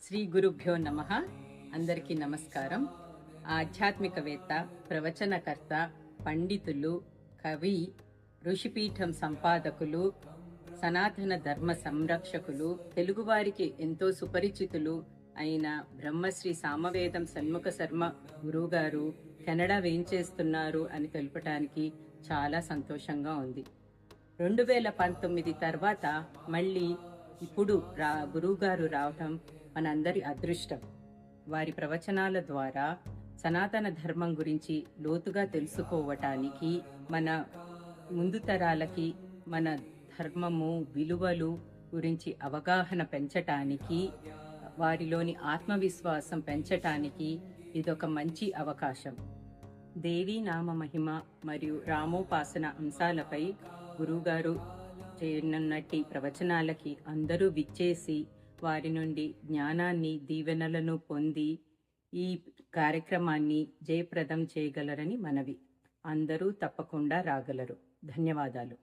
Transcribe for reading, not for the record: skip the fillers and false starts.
శ్రీ గురుభ్యో నమః. అందరికీ నమస్కారం. ఆధ్యాత్మికవేత్త, ప్రవచనకర్త, పండితులు, కవి, ఋషిపీఠం సంపాదకులు, సనాతన ధర్మ సంరక్షకులు, తెలుగువారికి ఎంతో సుపరిచితులు అయిన బ్రహ్మశ్రీ సామవేదం షణ్ముఖ శర్మ గురువుగారు కెనడా వేంచేస్తున్నారు అని తెలుపటానికి చాలా సంతోషంగా ఉంది. 2019 తర్వాత మళ్ళీ ఇప్పుడు గురువుగారు రావటం మనందరి అదృష్టం. వారి ప్రవచనాల ద్వారా సనాతన ధర్మం గురించి లోతుగా తెలుసుకోవటానికి, మన ముందు తరాలకి మన ధర్మము విలువలు గురించి అవగాహన పెంచటానికి, వారిలోని ఆత్మవిశ్వాసం పెంచటానికి ఇదొక మంచి అవకాశం. దేవీ నామ మహిమ మరియు రామోపాసన అంశాలపై గురువుగారు చేయనున్నట్టి ప్రవచనాలకి అందరూ విచ్చేసి వారి నుండి జ్ఞానాన్ని, దీవెనలను పొంది ఈ కార్యక్రమాన్ని జయప్రదం చేయగలరని మనవి. అందరూ తప్పకుండా రాగలరు. ధన్యవాదాలు.